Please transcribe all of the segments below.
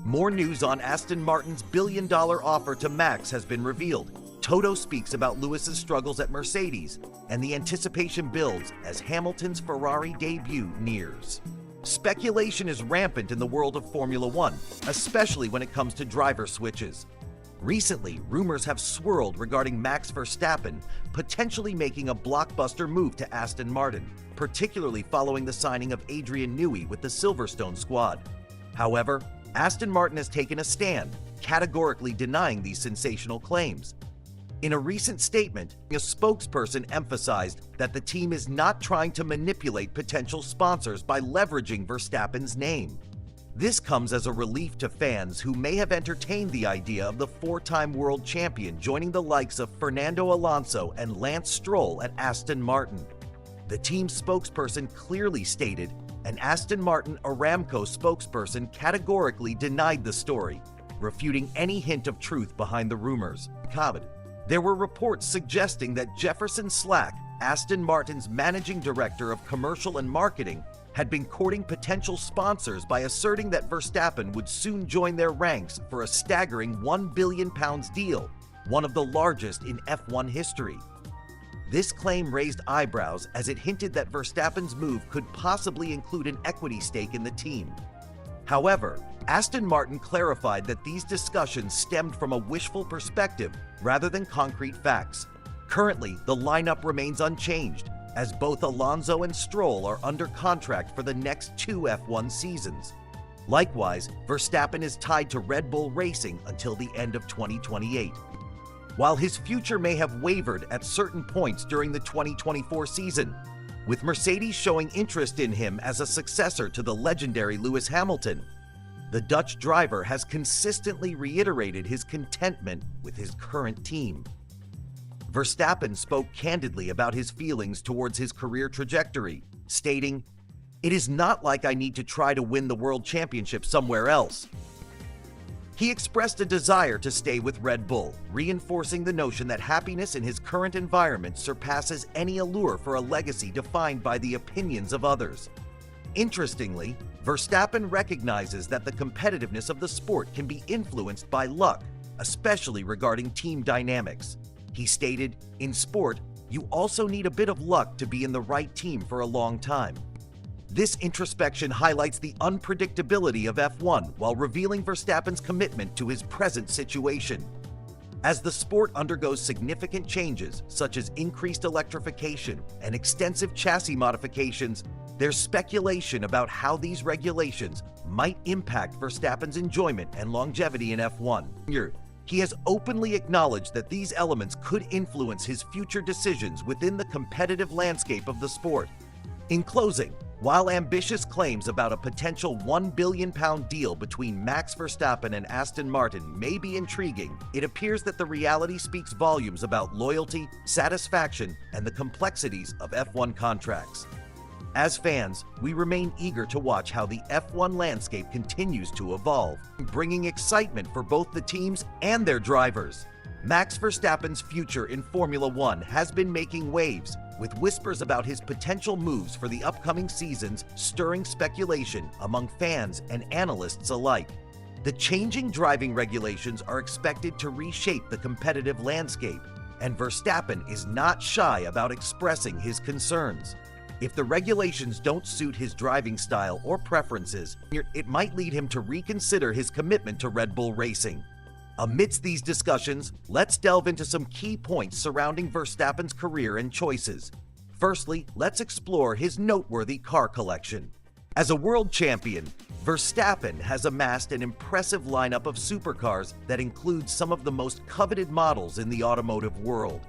More news on Aston Martin's billion-dollar offer to Max has been revealed. Toto speaks about Lewis's struggles at Mercedes, and the anticipation builds as Hamilton's Ferrari debut nears. Speculation is rampant in the world of Formula One, especially when it comes to driver switches. Recently, rumors have swirled regarding Max Verstappen potentially making a blockbuster move to Aston Martin, particularly following the signing of Adrian Newey with the Silverstone squad. However, Aston Martin has taken a stand, categorically denying these sensational claims. In a recent statement, a spokesperson emphasized that the team is not trying to manipulate potential sponsors by leveraging Verstappen's name. This comes as a relief to fans who may have entertained the idea of the four-time world champion joining the likes of Fernando Alonso and Lance Stroll at Aston Martin. The team's spokesperson clearly stated, an Aston Martin Aramco spokesperson categorically denied the story, refuting any hint of truth behind the rumors. There were reports suggesting that Jefferson Slack, Aston Martin's managing director of commercial and marketing, had been courting potential sponsors by asserting that Verstappen would soon join their ranks for a staggering £1 billion deal, one of the largest in F1 history. This claim raised eyebrows as it hinted that Verstappen's move could possibly include an equity stake in the team. However, Aston Martin clarified that these discussions stemmed from a wishful perspective rather than concrete facts. Currently, the lineup remains unchanged, as both Alonso and Stroll are under contract for the next 2 F1 seasons. Likewise, Verstappen is tied to Red Bull Racing until the end of 2028. While his future may have wavered at certain points during the 2024 season, with Mercedes showing interest in him as a successor to the legendary Lewis Hamilton, the Dutch driver has consistently reiterated his contentment with his current team. Verstappen spoke candidly about his feelings towards his career trajectory, stating, "It is not like I need to try to win the world championship somewhere else." He expressed a desire to stay with Red Bull, reinforcing the notion that happiness in his current environment surpasses any allure for a legacy defined by the opinions of others. Interestingly, Verstappen recognizes that the competitiveness of the sport can be influenced by luck, especially regarding team dynamics. He stated, "In sport, you also need a bit of luck to be in the right team for a long time." This introspection highlights the unpredictability of F1 while revealing Verstappen's commitment to his present situation. As the sport undergoes significant changes, such as increased electrification and extensive chassis modifications, there's speculation about how these regulations might impact Verstappen's enjoyment and longevity in F1. He has openly acknowledged that these elements could influence his future decisions within the competitive landscape of the sport. In closing, while ambitious claims about a potential £1 billion deal between Max Verstappen and Aston Martin may be intriguing, it appears that the reality speaks volumes about loyalty, satisfaction, and the complexities of F1 contracts. As fans, we remain eager to watch how the F1 landscape continues to evolve, bringing excitement for both the teams and their drivers. Max Verstappen's future in Formula One has been making waves, with whispers about his potential moves for the upcoming seasons stirring speculation among fans and analysts alike. The changing driving regulations are expected to reshape the competitive landscape, and Verstappen is not shy about expressing his concerns. If the regulations don't suit his driving style or preferences, it might lead him to reconsider his commitment to Red Bull Racing. Amidst these discussions, let's delve into some key points surrounding Verstappen's career and choices. Firstly, let's explore his noteworthy car collection. As a world champion, Verstappen has amassed an impressive lineup of supercars that includes some of the most coveted models in the automotive world.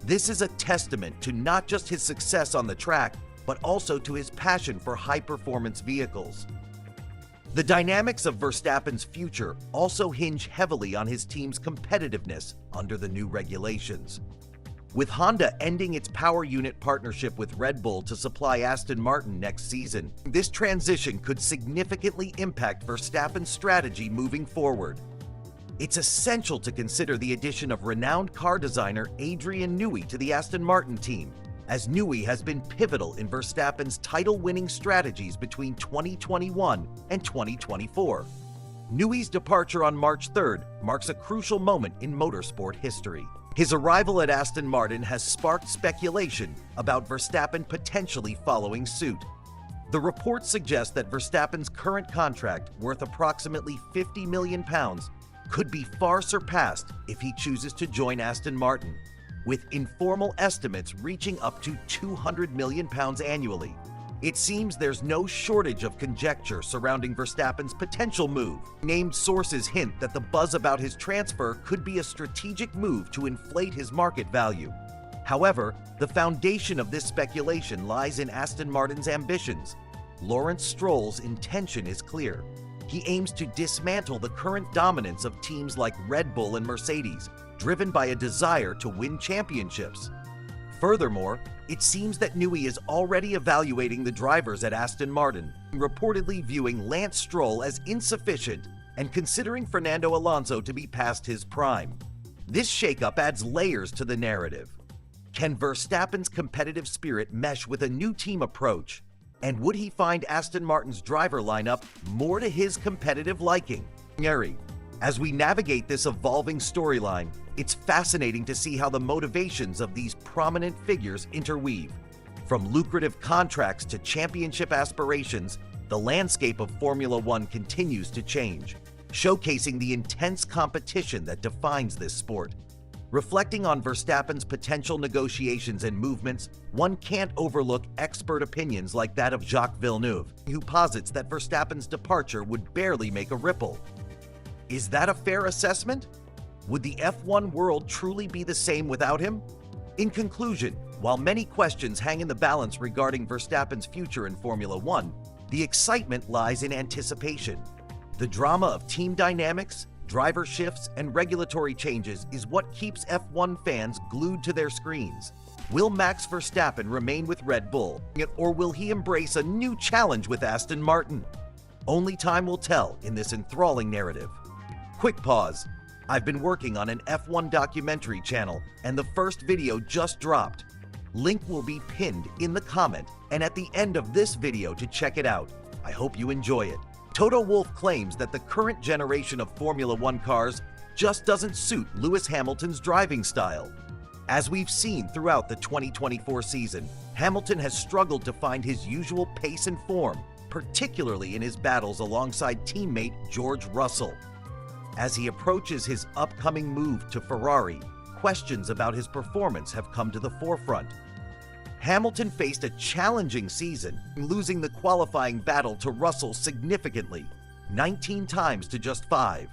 This is a testament to not just his success on the track, but also to his passion for high-performance vehicles. The dynamics of Verstappen's future also hinge heavily on his team's competitiveness under the new regulations. With Honda ending its power unit partnership with Red Bull to supply Aston Martin next season, this transition could significantly impact Verstappen's strategy moving forward. It's essential to consider the addition of renowned car designer Adrian Newey to the Aston Martin team, as Newey has been pivotal in Verstappen's title-winning strategies between 2021 and 2024. Newey's departure on March 3rd marks a crucial moment in motorsport history. His arrival at Aston Martin has sparked speculation about Verstappen potentially following suit. The reports suggest that Verstappen's current contract, worth approximately £50 million, could be far surpassed if he chooses to join Aston Martin, with informal estimates reaching up to £200 million annually. It seems there's no shortage of conjecture surrounding Verstappen's potential move. Named sources hint that the buzz about his transfer could be a strategic move to inflate his market value. However, the foundation of this speculation lies in Aston Martin's ambitions. Lawrence Stroll's intention is clear. He aims to dismantle the current dominance of teams like Red Bull and Mercedes, driven by a desire to win championships. Furthermore, it seems that Newey is already evaluating the drivers at Aston Martin, reportedly viewing Lance Stroll as insufficient and considering Fernando Alonso to be past his prime. This shakeup adds layers to the narrative. Can Verstappen's competitive spirit mesh with a new team approach? And would he find Aston Martin's driver lineup more to his competitive liking? As we navigate this evolving storyline, it's fascinating to see how the motivations of these prominent figures interweave. From lucrative contracts to championship aspirations, the landscape of Formula One continues to change, showcasing the intense competition that defines this sport. Reflecting on Verstappen's potential negotiations and movements, one can't overlook expert opinions like that of Jacques Villeneuve, who posits that Verstappen's departure would barely make a ripple. Is that a fair assessment? Would the F1 world truly be the same without him? In conclusion, while many questions hang in the balance regarding Verstappen's future in Formula One, the excitement lies in anticipation. The drama of team dynamics, driver shifts, and regulatory changes is what keeps F1 fans glued to their screens. Will Max Verstappen remain with Red Bull, or will he embrace a new challenge with Aston Martin? Only time will tell in this enthralling narrative. Quick pause. I've been working on an F1 documentary channel, and the first video just dropped. Link will be pinned in the comment and at the end of this video to check it out. I hope you enjoy it. Toto Wolff claims that the current generation of Formula One cars just doesn't suit Lewis Hamilton's driving style. As we've seen throughout the 2024 season, Hamilton has struggled to find his usual pace and form, particularly in his battles alongside teammate George Russell. As he approaches his upcoming move to Ferrari, questions about his performance have come to the forefront. Hamilton faced a challenging season, losing the qualifying battle to Russell significantly, 19 times to just 5.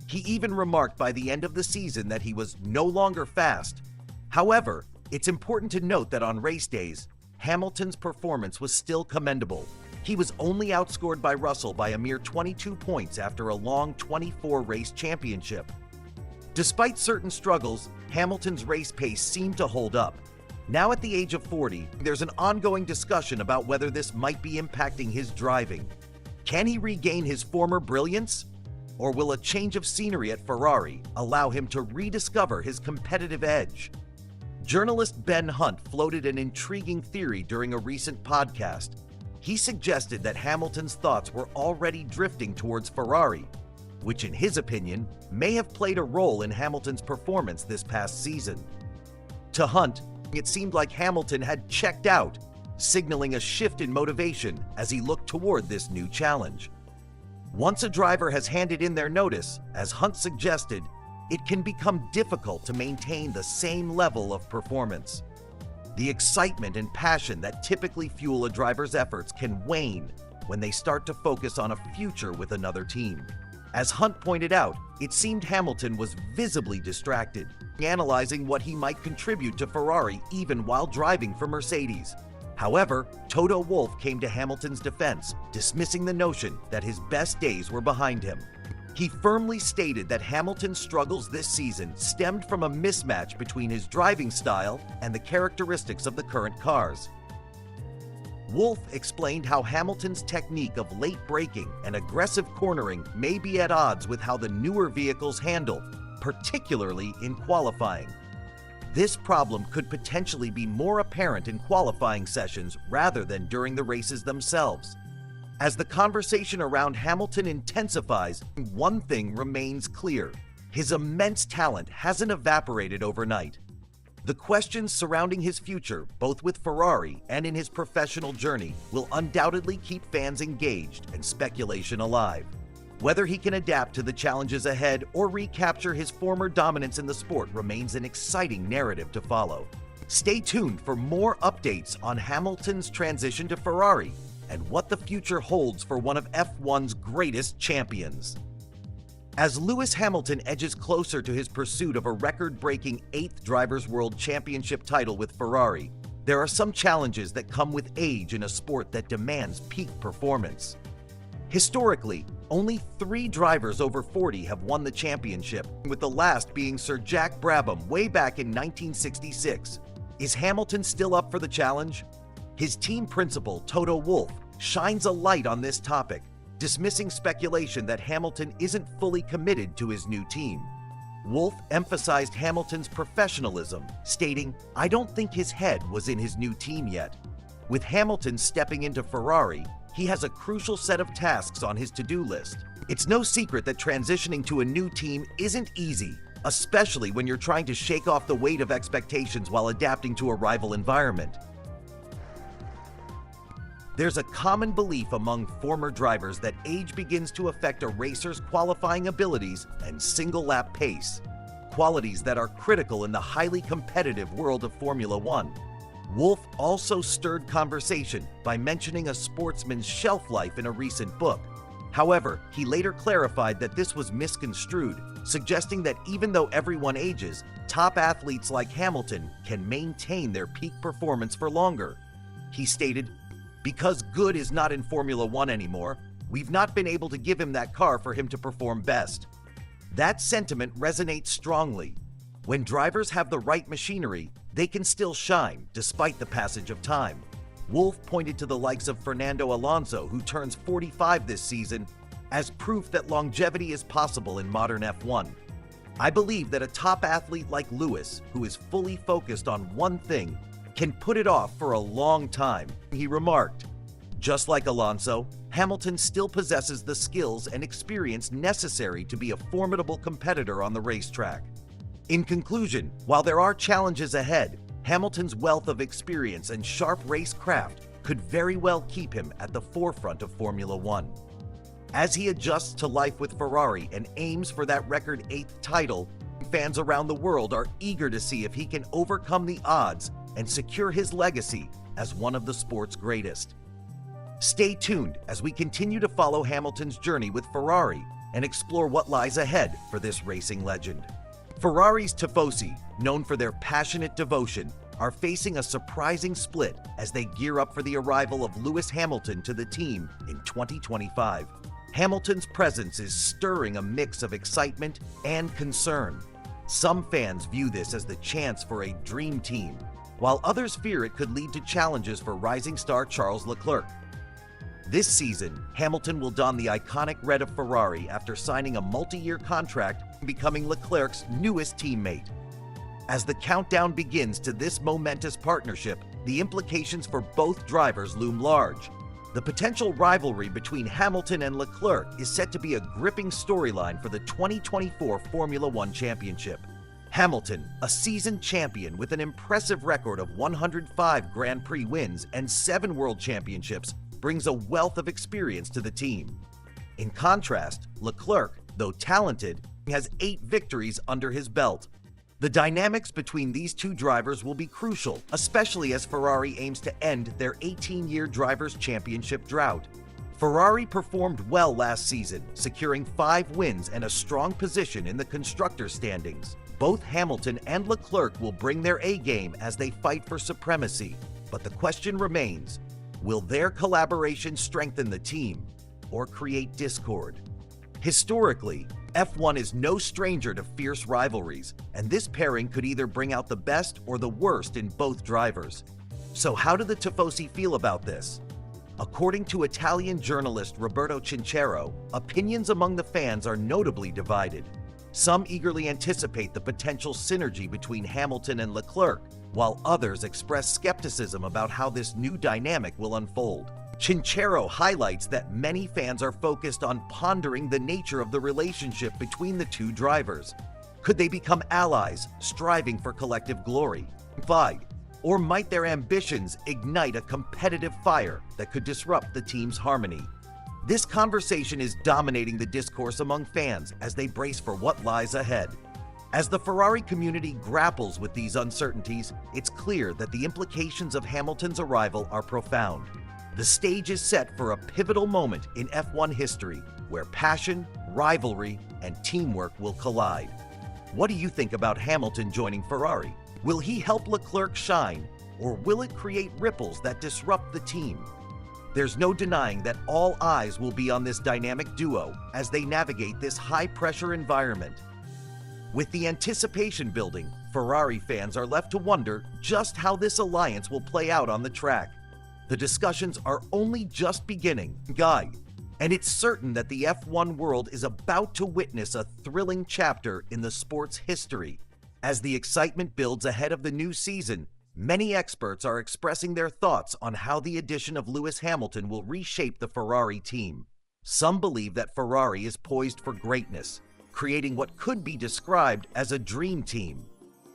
He even remarked by the end of the season that he was no longer fast. However, it's important to note that on race days, Hamilton's performance was still commendable. He was only outscored by Russell by a mere 22 points after a long 24-race championship. Despite certain struggles, Hamilton's race pace seemed to hold up. Now at the age of 40, there's an ongoing discussion about whether this might be impacting his driving. Can he regain his former brilliance? Or will a change of scenery at Ferrari allow him to rediscover his competitive edge? Journalist Ben Hunt floated an intriguing theory during a recent podcast. He suggested that Hamilton's thoughts were already drifting towards Ferrari, which in his opinion may have played a role in Hamilton's performance this past season. To Hunt, it seemed like Hamilton had checked out, signaling a shift in motivation as he looked toward this new challenge. Once a driver has handed in their notice, as Hunt suggested, it can become difficult to maintain the same level of performance. The excitement and passion that typically fuel a driver's efforts can wane when they start to focus on a future with another team. As Hunt pointed out, it seemed Hamilton was visibly distracted, analyzing what he might contribute to Ferrari even while driving for Mercedes. However, Toto Wolff came to Hamilton's defense, dismissing the notion that his best days were behind him. He firmly stated that Hamilton's struggles this season stemmed from a mismatch between his driving style and the characteristics of the current cars. Wolff explained how Hamilton's technique of late braking and aggressive cornering may be at odds with how the newer vehicles handle, particularly in qualifying. This problem could potentially be more apparent in qualifying sessions rather than during the races themselves. As the conversation around Hamilton intensifies, one thing remains clear. His immense talent hasn't evaporated overnight. The questions surrounding his future, both with Ferrari and in his professional journey, will undoubtedly keep fans engaged and speculation alive. Whether he can adapt to the challenges ahead or recapture his former dominance in the sport remains an exciting narrative to follow. Stay tuned for more updates on Hamilton's transition to Ferrari and what the future holds for one of F1's greatest champions. As Lewis Hamilton edges closer to his pursuit of a record-breaking 8th Drivers' World Championship title with Ferrari, there are some challenges that come with age in a sport that demands peak performance. Historically, only 3 drivers over 40 have won the championship, with the last being Sir Jack Brabham way back in 1966. Is Hamilton still up for the challenge? His team principal, Toto Wolff, shines a light on this topic, dismissing speculation that Hamilton isn't fully committed to his new team. Wolff emphasized Hamilton's professionalism, stating, "I don't think his head was in his new team yet." With Hamilton stepping into Ferrari, he has a crucial set of tasks on his to-do list. It's no secret that transitioning to a new team isn't easy, especially when you're trying to shake off the weight of expectations while adapting to a rival environment. There's a common belief among former drivers that age begins to affect a racer's qualifying abilities and single-lap pace, qualities that are critical in the highly competitive world of Formula One. Wolff also stirred conversation by mentioning a sportsman's shelf life in a recent book. However, he later clarified that this was misconstrued, suggesting that even though everyone ages, top athletes like Hamilton can maintain their peak performance for longer. He stated, "Because good is not in Formula One anymore, we've not been able to give him that car for him to perform best." That sentiment resonates strongly. When drivers have the right machinery, they can still shine despite the passage of time. Wolff pointed to the likes of Fernando Alonso, who turns 45 this season, as proof that longevity is possible in modern F1. "I believe that a top athlete like Lewis, who is fully focused on one thing, can put it off for a long time," he remarked. Just like Alonso, Hamilton still possesses the skills and experience necessary to be a formidable competitor on the racetrack. In conclusion, while there are challenges ahead, Hamilton's wealth of experience and sharp race craft could very well keep him at the forefront of Formula One. As he adjusts to life with Ferrari and aims for that record 8th title, fans around the world are eager to see if he can overcome the odds and secure his legacy as one of the sport's greatest. Stay tuned as we continue to follow Hamilton's journey with Ferrari and explore what lies ahead for this racing legend. Ferrari's tifosi, known for their passionate devotion, are facing a surprising split as they gear up for the arrival of Lewis Hamilton to the team in 2025. Hamilton's presence is stirring a mix of excitement and concern. Some fans view this as the chance for a dream team, while others fear it could lead to challenges for rising star Charles Leclerc. This season, Hamilton will don the iconic red of Ferrari after signing a multi-year contract and becoming Leclerc's newest teammate. As the countdown begins to this momentous partnership, the implications for both drivers loom large. The potential rivalry between Hamilton and Leclerc is set to be a gripping storyline for the 2024 Formula One Championship. Hamilton, a seasoned champion with an impressive record of 105 Grand Prix wins and 7 World Championships, brings a wealth of experience to the team. In contrast, Leclerc, though talented, has 8 victories under his belt. The dynamics between these two drivers will be crucial, especially as Ferrari aims to end their 18-year Drivers' Championship drought. Ferrari performed well last season, securing 5 wins and a strong position in the constructors' standings. Both Hamilton and Leclerc will bring their A-game as they fight for supremacy, but the question remains, will their collaboration strengthen the team or create discord? Historically, F1 is no stranger to fierce rivalries, and this pairing could either bring out the best or the worst in both drivers. So how do the tifosi feel about this? According to Italian journalist Roberto Cinchero, opinions among the fans are notably divided. Some eagerly anticipate the potential synergy between Hamilton and Leclerc, while others express skepticism about how this new dynamic will unfold. Chinchero highlights that many fans are focused on pondering the nature of the relationship between the two drivers. Could they become allies, striving for collective glory? Fight, or might their ambitions ignite a competitive fire that could disrupt the team's harmony? This conversation is dominating the discourse among fans as they brace for what lies ahead. As the Ferrari community grapples with these uncertainties, it's clear that the implications of Hamilton's arrival are profound. The stage is set for a pivotal moment in F1 history where passion, rivalry, and teamwork will collide. What do you think about Hamilton joining Ferrari? Will he help Leclerc shine, or will it create ripples that disrupt the team? There's no denying that all eyes will be on this dynamic duo as they navigate this high-pressure environment. With the anticipation building, Ferrari fans are left to wonder just how this alliance will play out on the track. The discussions are only just beginning, and it's certain that the F1 world is about to witness a thrilling chapter in the sport's history. As the excitement builds ahead of the new season, many experts are expressing their thoughts on how the addition of Lewis Hamilton will reshape the Ferrari team. Some believe that Ferrari is poised for greatness, creating what could be described as a dream team.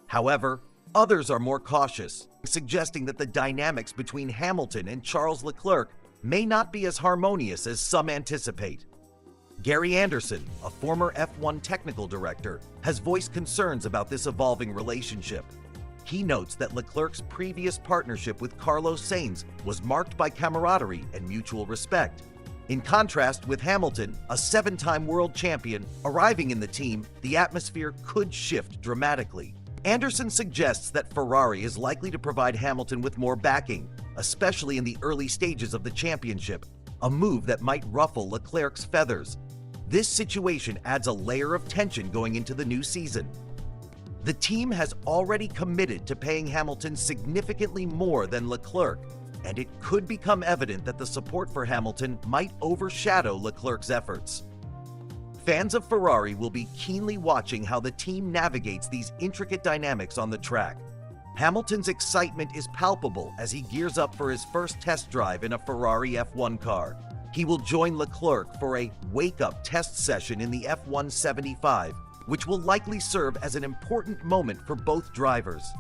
However, others are more cautious, suggesting that the dynamics between Hamilton and Charles Leclerc may not be as harmonious as some anticipate. Gary Anderson, a former F1 technical director, has voiced concerns about this evolving relationship. He notes that Leclerc's previous partnership with Carlos Sainz was marked by camaraderie and mutual respect. In contrast with Hamilton, a 7-time world champion, arriving in the team, the atmosphere could shift dramatically. Anderson suggests that Ferrari is likely to provide Hamilton with more backing, especially in the early stages of the championship, a move that might ruffle Leclerc's feathers. This situation adds a layer of tension going into the new season. The team has already committed to paying Hamilton significantly more than Leclerc, and it could become evident that the support for Hamilton might overshadow Leclerc's efforts. Fans of Ferrari will be keenly watching how the team navigates these intricate dynamics on the track. Hamilton's excitement is palpable as he gears up for his first test drive in a Ferrari F1 car. He will join Leclerc for a wake-up test session in the F1 75, which will likely serve as an important moment for both drivers.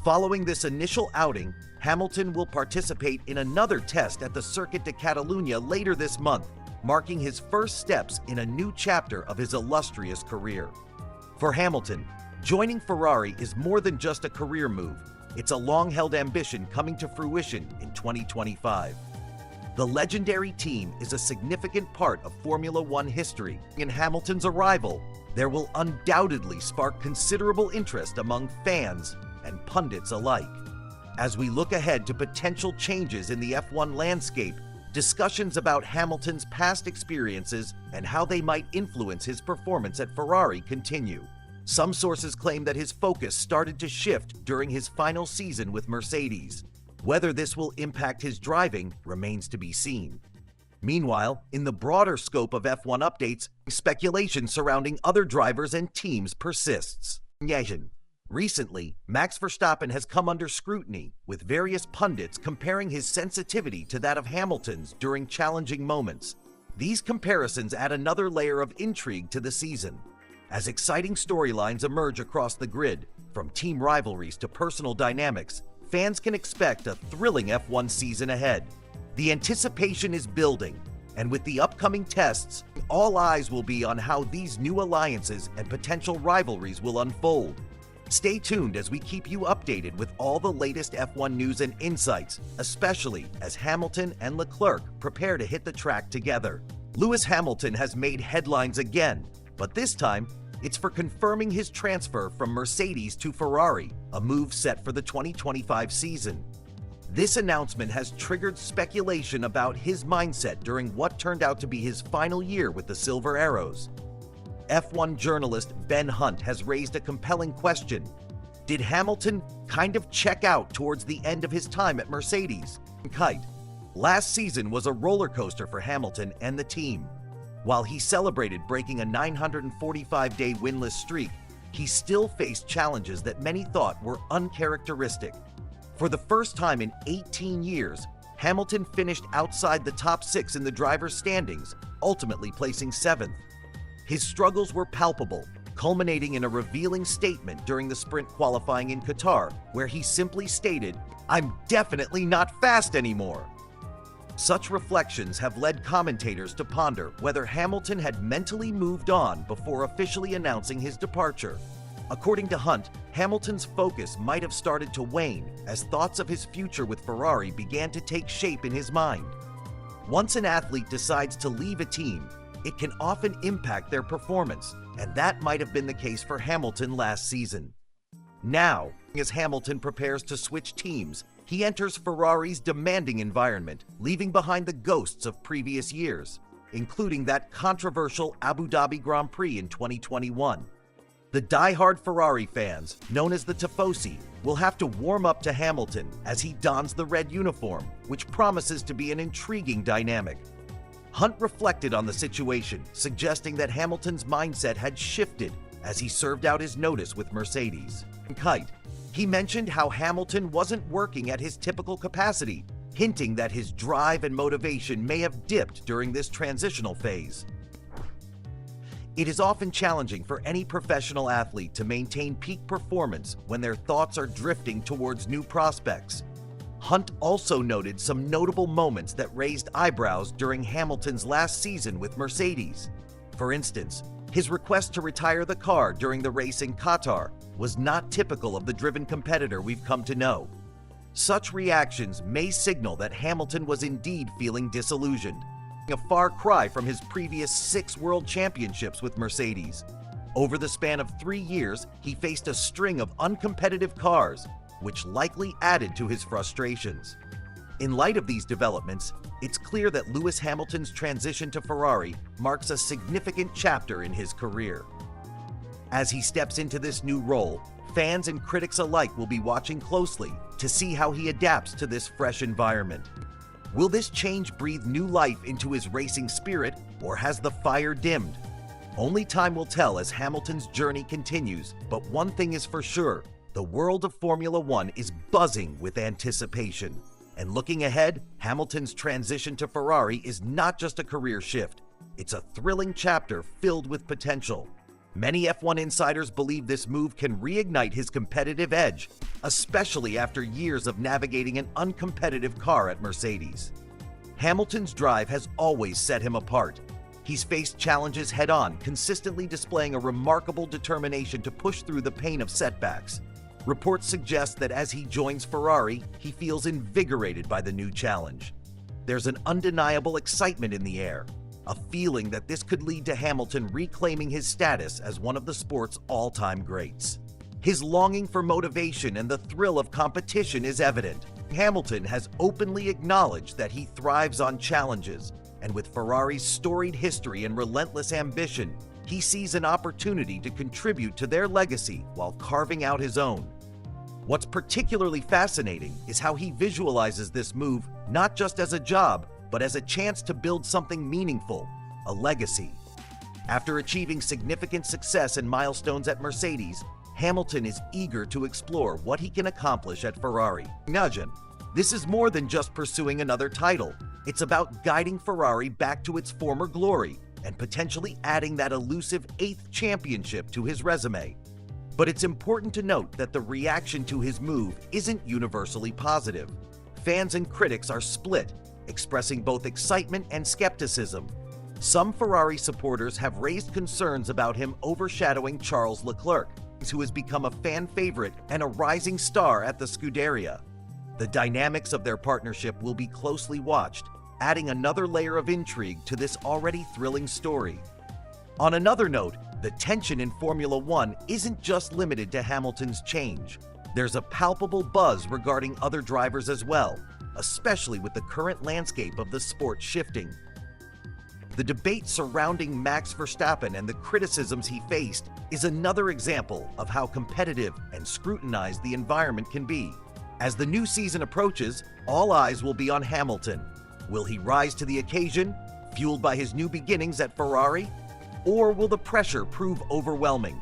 Following this initial outing, Hamilton will participate in another test at the Circuit de Catalunya later this month, marking his first steps in a new chapter of his illustrious career. For Hamilton, joining Ferrari is more than just a career move. It's a long-held ambition coming to fruition in 2025. The legendary team is a significant part of Formula One history. In Hamilton's arrival, there will undoubtedly spark considerable interest among fans and pundits alike. As we look ahead to potential changes in the F1 landscape, discussions about Hamilton's past experiences and how they might influence his performance at Ferrari continue. Some sources claim that his focus started to shift during his final season with Mercedes. Whether this will impact his driving remains to be seen. Meanwhile, in the broader scope of F1 updates, speculation surrounding other drivers and teams persists. Recently, Max Verstappen has come under scrutiny, with various pundits comparing his sensitivity to that of Hamilton's during challenging moments. These comparisons add another layer of intrigue to the season. As exciting storylines emerge across the grid, from team rivalries to personal dynamics, fans can expect a thrilling F1 season ahead. The anticipation is building, and with the upcoming tests, all eyes will be on how these new alliances and potential rivalries will unfold. Stay tuned as we keep you updated with all the latest F1 news and insights, especially as Hamilton and Leclerc prepare to hit the track together. Lewis Hamilton has made headlines again, but this time, it's for confirming his transfer from Mercedes to Ferrari, a move set for the 2025 season. This announcement has triggered speculation about his mindset during what turned out to be his final year with the Silver Arrows. F1 journalist Ben Hunt has raised a compelling question. Did Hamilton kind of check out towards the end of his time at Mercedes? Last season was a roller coaster for Hamilton and the team. While he celebrated breaking a 945-day winless streak, he still faced challenges that many thought were uncharacteristic. For the first time in 18 years, Hamilton finished outside the top 6 in the driver's standings, ultimately placing 7th. His struggles were palpable, culminating in a revealing statement during the sprint qualifying in Qatar, where he simply stated, "I'm definitely not fast anymore." Such reflections have led commentators to ponder whether Hamilton had mentally moved on before officially announcing his departure. According to Hunt, Hamilton's focus might have started to wane as thoughts of his future with Ferrari began to take shape in his mind. Once an athlete decides to leave a team, it can often impact their performance, and that might have been the case for Hamilton last season. Now, as Hamilton prepares to switch teams, he enters Ferrari's demanding environment, leaving behind the ghosts of previous years, including that controversial Abu Dhabi Grand Prix in 2021. The die-hard Ferrari fans, known as the Tifosi, will have to warm up to Hamilton as he dons the red uniform, which promises to be an intriguing dynamic. Hunt reflected on the situation, suggesting that Hamilton's mindset had shifted as he served out his notice with Mercedes. He mentioned how Hamilton wasn't working at his typical capacity, hinting that his drive and motivation may have dipped during this transitional phase. It is often challenging for any professional athlete to maintain peak performance when their thoughts are drifting towards new prospects. Hunt also noted some notable moments that raised eyebrows during Hamilton's last season with Mercedes. For instance, his request to retire the car during the race in Qatar was not typical of the driven competitor we've come to know. Such reactions may signal that Hamilton was indeed feeling disillusioned, a far cry from his previous 6 world championships with Mercedes. Over the span of 3 years, he faced a string of uncompetitive cars, which likely added to his frustrations. In light of these developments, it's clear that Lewis Hamilton's transition to Ferrari marks a significant chapter in his career. As he steps into this new role, fans and critics alike will be watching closely to see how he adapts to this fresh environment. Will this change breathe new life into his racing spirit, or has the fire dimmed? Only time will tell as Hamilton's journey continues, but one thing is for sure: the world of Formula One is buzzing with anticipation. And looking ahead, Hamilton's transition to Ferrari is not just a career shift. It's a thrilling chapter filled with potential. Many F1 insiders believe this move can reignite his competitive edge, especially after years of navigating an uncompetitive car at Mercedes. Hamilton's drive has always set him apart. He's faced challenges head-on, consistently displaying a remarkable determination to push through the pain of setbacks. Reports suggest that as he joins Ferrari, he feels invigorated by the new challenge. There's an undeniable excitement in the air, a feeling that this could lead to Hamilton reclaiming his status as one of the sport's all-time greats. His longing for motivation and the thrill of competition is evident. Hamilton has openly acknowledged that he thrives on challenges, and with Ferrari's storied history and relentless ambition, he sees an opportunity to contribute to their legacy while carving out his own. What's particularly fascinating is how he visualizes this move not just as a job, but as a chance to build something meaningful, a legacy. After achieving significant success and milestones at Mercedes, Hamilton is eager to explore what he can accomplish at Ferrari. Imagine, this is more than just pursuing another title. It's about guiding Ferrari back to its former glory and potentially adding that elusive 8th championship to his resume. But it's important to note that the reaction to his move isn't universally positive. Fans and critics are split, expressing both excitement and skepticism. Some Ferrari supporters have raised concerns about him overshadowing Charles Leclerc, who has become a fan favorite and a rising star at the Scuderia. The dynamics of their partnership will be closely watched, adding another layer of intrigue to this already thrilling story. On another note, the tension in Formula One isn't just limited to Hamilton's change. There's a palpable buzz regarding other drivers as well, especially with the current landscape of the sport shifting. The debate surrounding Max Verstappen and the criticisms he faced is another example of how competitive and scrutinized the environment can be. As the new season approaches, all eyes will be on Hamilton. Will he rise to the occasion, fueled by his new beginnings at Ferrari? Or will the pressure prove overwhelming?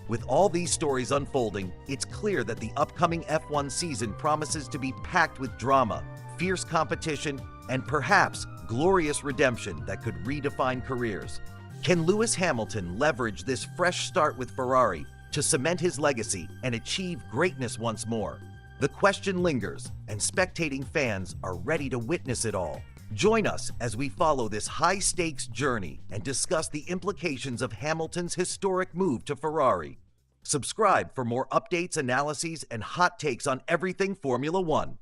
With all these stories unfolding, it's clear that the upcoming F1 season promises to be packed with drama, fierce competition, and perhaps glorious redemption that could redefine careers. Can Lewis Hamilton leverage this fresh start with Ferrari to cement his legacy and achieve greatness once more? The question lingers, and spectating fans are ready to witness it all. Join us as we follow this high-stakes journey and discuss the implications of Hamilton's historic move to Ferrari. Subscribe for more updates, analyses, and hot takes on everything Formula One.